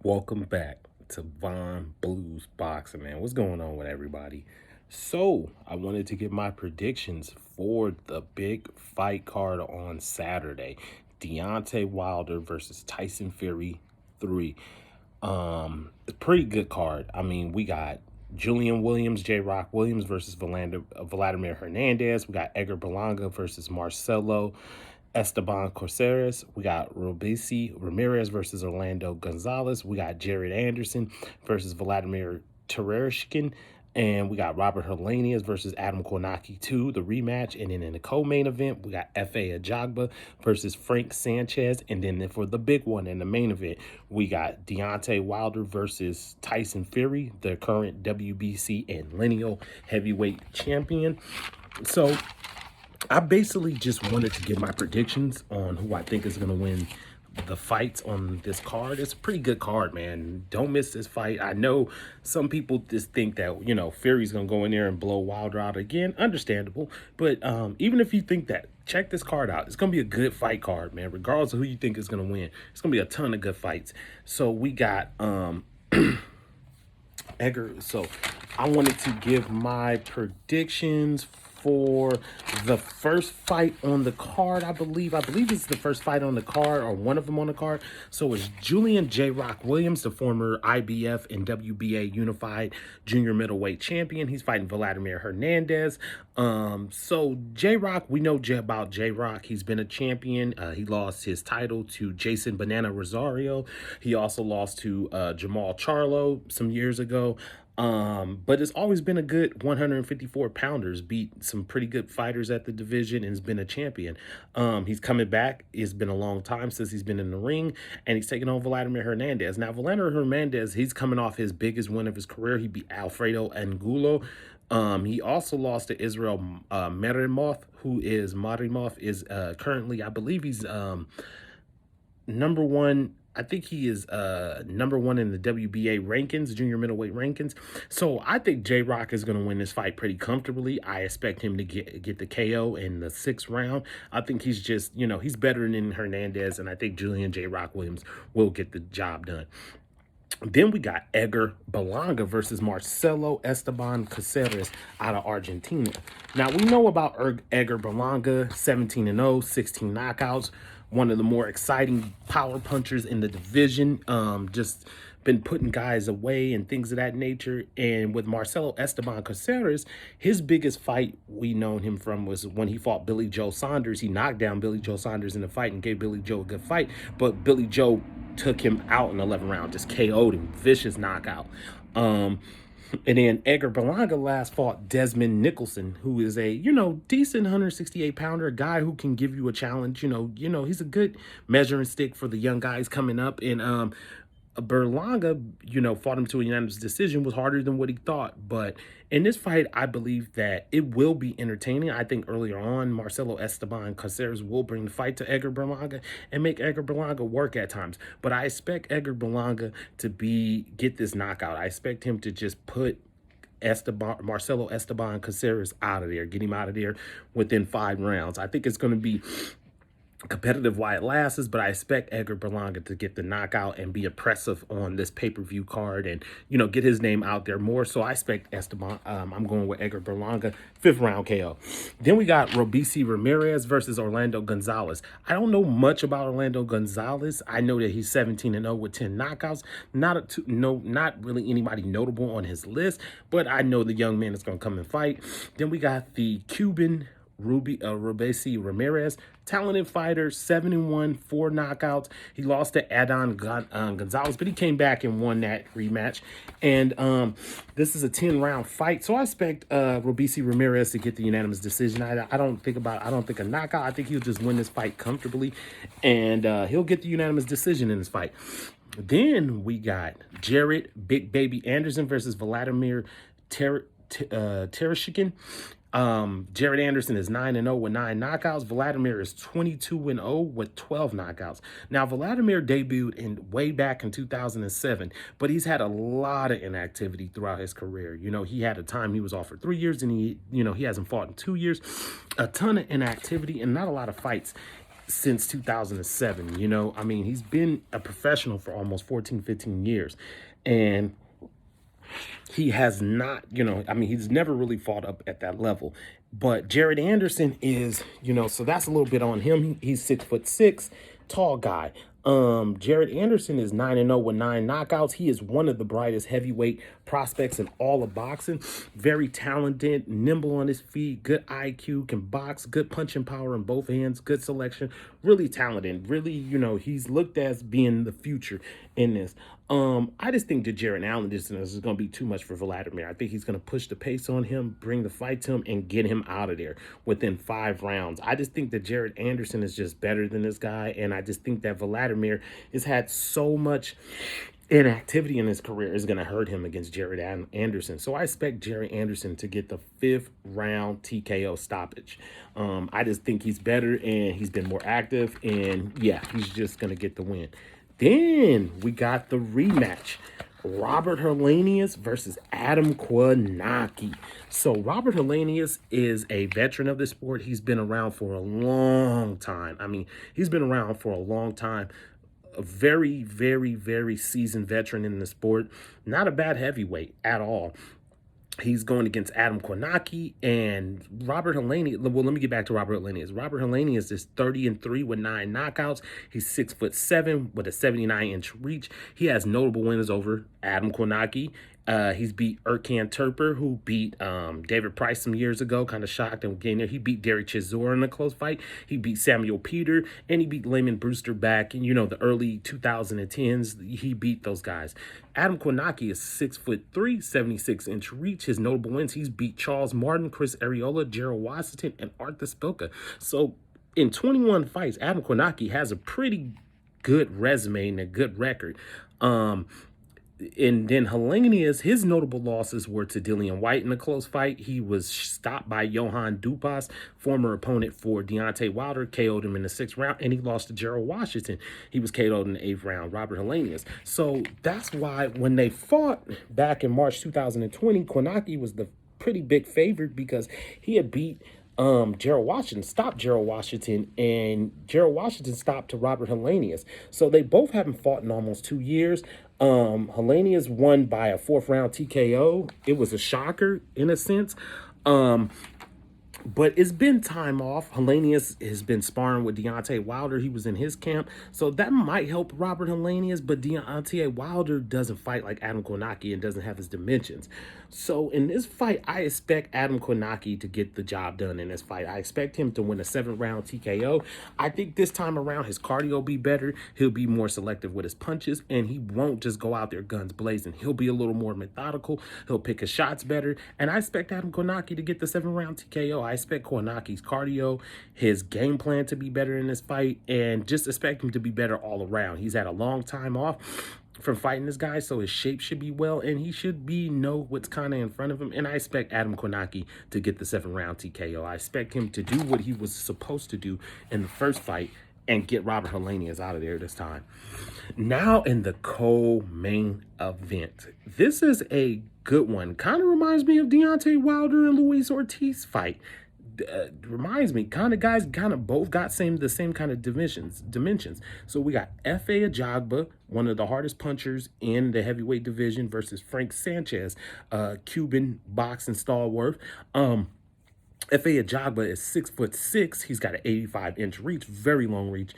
Welcome back to Von Blues Boxing, man. What's going on with everybody? So, I wanted to give my predictions for the big fight card on Saturday. Deontay Wilder versus Tyson Fury 3. It's a pretty good card. I mean, we got Julian Williams, J. Rock Williams versus Vladimir Hernandez. We got Edgar Balanga versus Marcelo Estebancaceres. We got Ramirez versus Orlando Gonzalez. We got Jared Anderson versus Vladimir Tereshkin. And we got Robert Helenius versus Adam Kanaki 2, the rematch. And then in the co-main event, we got F.A. Jabba versus Frank Sanchez. And then for the big one in the main event, we got Deontay Wilder versus Tyson Fury, the current WBC and lineal heavyweight champion. So I basically just wanted to give my predictions on who I think is going to win the fights on this card. It's a pretty good card, man. Don't miss this fight. I know some people just think that, Fury's going to go in there and blow Wilder out again. Understandable. But even if you think that, check this card out. It's going to be a good fight card, man. Regardless of who you think is going to win. It's going to be a ton of good fights. So we got Edgar. So I wanted to give my predictions for the first fight on the card. I believe it's the first fight on the card, or one of them on the card. So it's Julian J. Rock Williams, the former IBF and WBA unified junior middleweight champion. He's fighting Vladimir Hernandez. So J. Rock, we know about J. Rock. He's been a champion. He lost his title to Jason Banana Rosario. He also lost to Jamal Charlo some years ago. But it's always been a good 154 pounders, beat some pretty good fighters at the division, and has been a champion. He's coming back. It's been a long time since he's been in the ring, and he's taking on Vladimir Hernandez. Now, Vladimir Hernandez, he's coming off his biggest win of his career. He beat Alfredo Angulo. He also lost to Israel Marimov, who is currently, I believe he's number one. I think he is number one in the WBA rankings, junior middleweight rankings. So I think J. Rock is going to win this fight pretty comfortably. I expect him to get the KO in the 6th round. I think he's just, he's better than Hernandez, and I think Julian J. Rock Williams will get the job done. Then we got Edgar Balanga versus Marcelo Estebancaceres out of Argentina. Now, we know about Edgar Balanga, 17-0, 16 knockouts. One of the more exciting power punchers in the division. Just been putting guys away and things of that nature. And with Marcelo Estebancaceres, his biggest fight we known him from was when he fought Billy Joe Saunders. He knocked down Billy Joe Saunders in the fight and gave Billy Joe a good fight. But Billy Joe took him out in the 11th round, just KO'd him. Vicious knockout. And then Edgar Balanga last fought Desmond Nicholson, who is a, decent 168 pounder, a guy who can give you a challenge. He's a good measuring stick for the young guys coming up. And Berlanga, fought him to a unanimous decision, was harder than what he thought. But in this fight, I believe that it will be entertaining. I think earlier on, Marcelo Estebancaceres will bring the fight to Edgar Berlanga and make Edgar Berlanga work at times. But I expect Edgar Berlanga to get this knockout. I expect him to just put Marcelo Estebancaceres out of there, get him out of there within 5 rounds. I think it's going to be competitive while it lasts, but I expect Edgar Berlanga to get the knockout and be oppressive on this pay-per-view card and, get his name out there more. So I expect I'm going with Edgar Berlanga, 5th round KO. Then we got Ramirez versus Orlando Gonzalez. I don't know much about Orlando Gonzalez. I know that he's 17-0 with 10 knockouts. Not really anybody notable on his list, but I know the young man is going to come and fight. Then we got the Cuban Ramirez, talented fighter, 7-1, 4 knockouts. He lost to Adon Gonzalez, but he came back and won that rematch. And this is a 10-round fight, so I expect Ramirez to get the unanimous decision. I don't think a knockout. I think he'll just win this fight comfortably, and he'll get the unanimous decision in this fight. Then we got Jared Big Baby Anderson versus Vladimir Tereshkin. Jared Anderson is 9-0 with 9 knockouts. Vladimir is 22-0 with 12 knockouts. Now, Vladimir debuted way back in 2007, but he's had a lot of inactivity throughout his career. He had a time he was off for 3 years, and he hasn't fought in 2 years. A ton of inactivity and not a lot of fights. since 2007. You know, I mean, he's been a professional for almost 14, 15 years. And he has not, you know, I mean, he's never really fought up at that level. But Jared Anderson is, you know, so that's a little bit on him. He's 6'6", tall guy. Jared Anderson is 9-0 with 9 knockouts. He is one of the brightest heavyweight prospects in all of boxing. Very talented, nimble on his feet, good IQ, can box, good punching power in both hands, good selection, really talented. Really, you know, he's looked as being the future in this. I just think that Jared Anderson is going to be too much for Vladimir. I think he's going to push the pace on him, bring the fight to him, and get him out of there within 5 rounds. I just think that Jared Anderson is just better than this guy, and I just think that Vladimir has had so much inactivity in his career is going to hurt him against Jared Anderson. So I expect Jared Anderson to get the 5th round TKO stoppage. I just think he's better, and he's been more active, and yeah, he's just going to get the win. Then we got the rematch. Robert Helenius versus Adam Kanaki. So Robert Helenius is a veteran of the sport. He's been around for a long time. I mean, he's been around for a long time. A very, very, very seasoned veteran in the sport. Not a bad heavyweight at all. He's going against Adam Kanaki and Robert Helenius. Well, let me get back to Robert Helenius. Robert Helenius is 30-3 with 9 knockouts. He's 6'7" with a 79-inch reach. He has notable wins over Adam Kanaki. He's beat Erkan Turper, who beat David Price some years ago. Kind of shocked and getting there. He beat Derek Chisora in a close fight. He beat Samuel Peter, and he beat Layman Brewster back in, you know, the early 2010s. He beat those guys. Adam Kanaki is 6'3", 76-inch reach. His notable wins: he's beat Charles Martin, Chris Arreola, Gerald Washington, and Arthur Spilka. So in 21 fights, Adam Kanaki has a pretty good resume and a good record. And then Helenius, his notable losses were to Dillian White in a close fight. He was stopped by Johan Dupas, former opponent for Deontay Wilder, KO'd him in the 6th round, and he lost to Gerald Washington. He was KO'd in the 8th round, Robert Helenius. So that's why when they fought back in March 2020, Kanaki was the pretty big favorite because he had beat Gerald Washington, stopped Gerald Washington, and Gerald Washington stopped to Robert Helenius. So they both haven't fought in almost 2 years. Helenius won by a 4th round TKO. It was a shocker in a sense. But it's been time off. Helenius has been sparring with Deontay Wilder. He was in his camp. So that might help Robert Helenius, but Deontay Wilder doesn't fight like Adam Kanaki and doesn't have his dimensions. So in this fight, I expect Adam Kanaki to get the job done in this fight. I expect him to win a 7th round TKO. I think this time around his cardio will be better. He'll be more selective with his punches, and he won't just go out there guns blazing. He'll be a little more methodical. He'll pick his shots better. And I expect Adam Kanaki to get the 7th round TKO. I expect Kanaki's cardio, his game plan to be better in this fight, and just expect him to be better all around. He's had a long time off from fighting this guy, so his shape should be well, and he should know what's kind of in front of him. And I expect Adam Kanaki to get the 7th round TKO. I expect him to do what he was supposed to do in the first fight and get Robert Helenius out of there this time. Now in the co-main event. This is a good one. Kind of reminds me of Deontay Wilder and Luis Ortiz fight. Reminds me, kind of guys kind of both got the same kind of dimensions. So we got F.A. Jabba, one of the hardest punchers in the heavyweight division, versus Frank Sanchez, Cuban boxing stalwart. F.A. Jabba is 6'6". He's got an 85-inch reach, very long reach.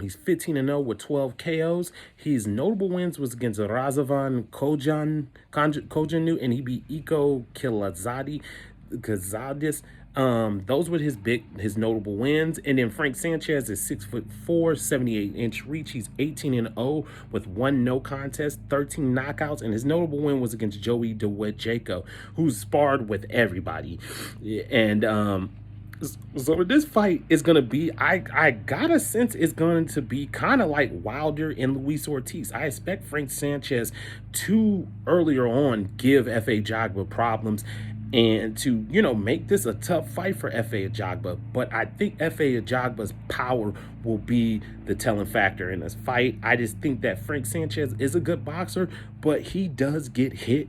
He's 15-0 with 12 KOs. His notable wins was against Razavan Kojanu, and he beat Iko Kazadis. Those were his notable wins. And then Frank Sanchez is 6'4", 78-inch reach. He's 18-0 with 1 no contest, 13 knockouts, and his notable win was against Joey DeWetjeko, who's sparred with everybody. And so this fight is gonna be, I got a sense it's going to be kind of like Wilder and Luis Ortiz. I expect Frank Sanchez to earlier on give F.A. Jabba problems and to, make this a tough fight for F.A. Jabba. But I think F.A. Jagba's power will be the telling factor in this fight. I just think that Frank Sanchez is a good boxer, but he does get hit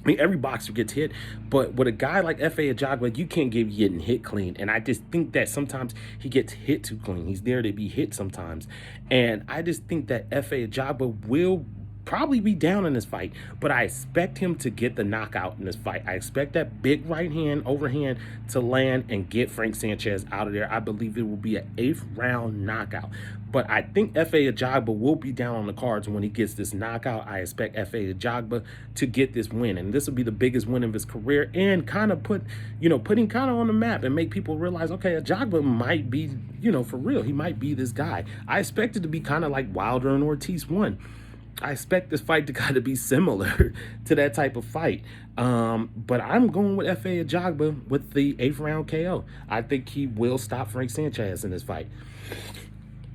I mean, every boxer gets hit, but with a guy like F.A. Ajagba, you can't give getting hit clean. And I just think that sometimes he gets hit too clean. He's there to be hit sometimes. And I just think that F.A. Ajagba will probably be down in this fight, but I expect him to get the knockout in this fight. I expect that big right hand, overhand to land and get Frank Sanchez out of there. I believe it will be an 8th round knockout. But I think F.A. Ajagba will be down on the cards when he gets this knockout. I expect F.A. Ajagba to get this win, and this will be the biggest win of his career, and kind of putting kind of on the map and make people realize, okay, Ajagba might be, for real. He might be this guy. I expect it to be kind of like Wilder and Ortiz won. I expect this fight to kind of be similar to that type of fight. But I'm going with F.A. Ajagba with the 8th round KO. I think he will stop Frank Sanchez in this fight.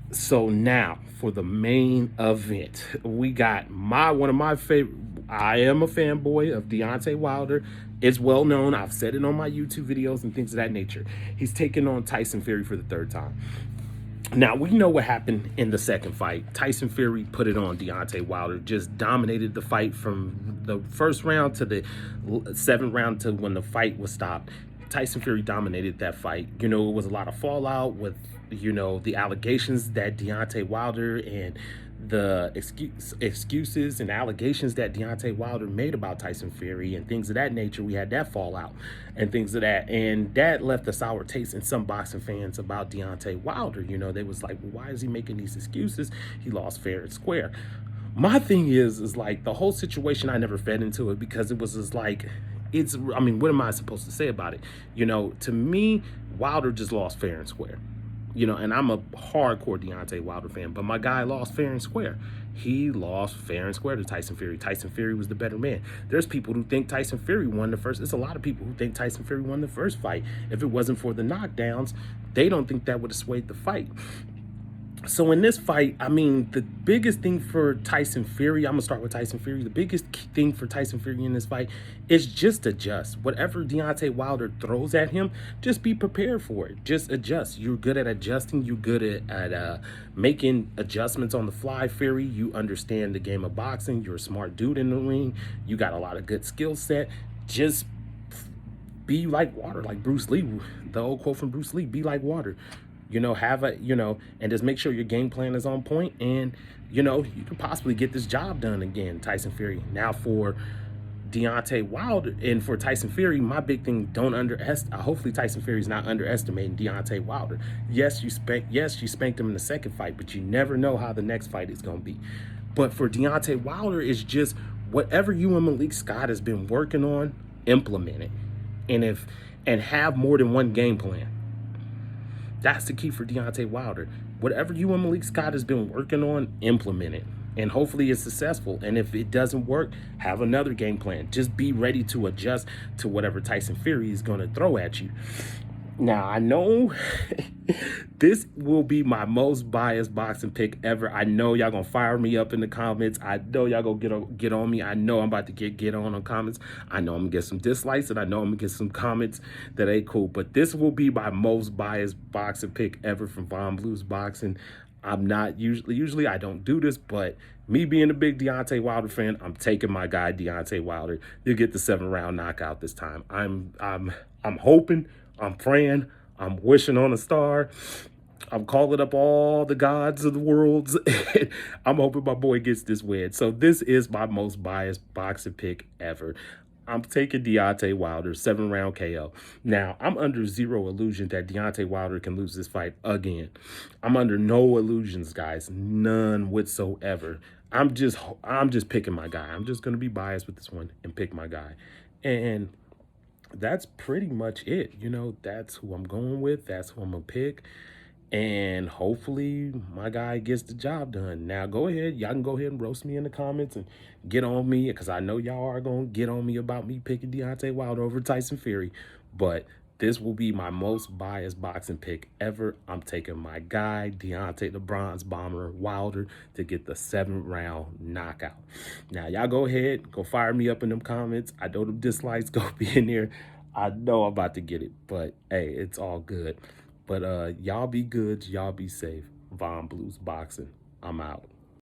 So now for the main event, we got one of my favorite. I am a fanboy of Deontay Wilder. It's well known. I've said it on my YouTube videos and things of that nature. He's taking on Tyson Fury for the 3rd time. Now, we know what happened in the second fight. Tyson Fury put it on Deontay Wilder, just dominated the fight from the 1st round to the 7th round to when the fight was stopped. Tyson Fury dominated that fight. It was a lot of fallout with, the allegations that Deontay Wilder and the excuses and allegations that Deontay Wilder made about Tyson Fury and things of that nature. We had that fallout and things of that. And that left a sour taste in some boxing fans about Deontay Wilder. They was like, well, why is he making these excuses? He lost fair and square. My thing is like the whole situation, I never fed into it because it was just like, what am I supposed to say about it? To me, Wilder just lost fair and square. And I'm a hardcore Deontay Wilder fan, but my guy lost fair and square. He lost fair and square to Tyson Fury. Tyson Fury was the better man. There's people who think Tyson Fury won the first. There's a lot of people who think Tyson Fury won the first fight. If it wasn't for the knockdowns, they don't think that would have swayed the fight. So in this fight, the biggest thing for Tyson Fury, I'm going to start with Tyson Fury. The biggest thing for Tyson Fury in this fight is just adjust. Whatever Deontay Wilder throws at him, just be prepared for it. Just adjust. You're good at adjusting. You're good at making adjustments on the fly, Fury. You understand the game of boxing. You're a smart dude in the ring. You got a lot of good skill set. Just be like water, like Bruce Lee. The old quote from Bruce Lee, be like water. And just make sure your game plan is on point, and, you can possibly get this job done again, Tyson Fury. Now for Deontay Wilder and for Tyson Fury, my big thing, hopefully Tyson Fury's not underestimating Deontay Wilder. Yes, you spanked him in the second fight, but you never know how the next fight is going to be. But for Deontay Wilder, it's just whatever you and Malik Scott has been working on, implement it. And have more than one game plan. That's the key for Deontay Wilder. Whatever you and Malik Scott has been working on, implement it. And hopefully it's successful. And if it doesn't work, have another game plan. Just be ready to adjust to whatever Tyson Fury is going to throw at you. Now, I know this will be my most biased boxing pick ever. I know y'all going to fire me up in the comments. I know y'all going to get on me. I know I'm about to get on comments. I know I'm going to get some dislikes, and I know I'm going to get some comments that ain't cool. But this will be my most biased boxing pick ever from Von Blues Boxing. I'm not usually I don't do this, but me being a big Deontay Wilder fan, I'm taking my guy Deontay Wilder. You'll get the 7th round knockout this time. I'm hoping, I'm praying, I'm wishing on a star. I'm calling up all the gods of the worlds. I'm hoping my boy gets this win. So this is my most biased boxing pick ever. I'm taking Deontay Wilder, 7th round KO. Now, I'm under zero illusion that Deontay Wilder can lose this fight again. I'm under no illusions, guys. None whatsoever. I'm just picking my guy. I'm just going to be biased with this one and pick my guy. And that's pretty much it. That's who I'm going with. That's who I'm going to pick. And hopefully my guy gets the job done. Now, go ahead. Y'all can go ahead and roast me in the comments and get on me, because I know y'all are going to get on me about me picking Deontay Wilder over Tyson Fury. But this will be my most biased boxing pick ever. I'm taking my guy, Deontay the Bronze Bomber Wilder, to get the 7th round knockout. Now, y'all go ahead. Go fire me up in them comments. I know them dislikes go be in there. I know I'm about to get it. But, hey, it's all good. But y'all be good. Y'all be safe. Von Blues Boxing. I'm out.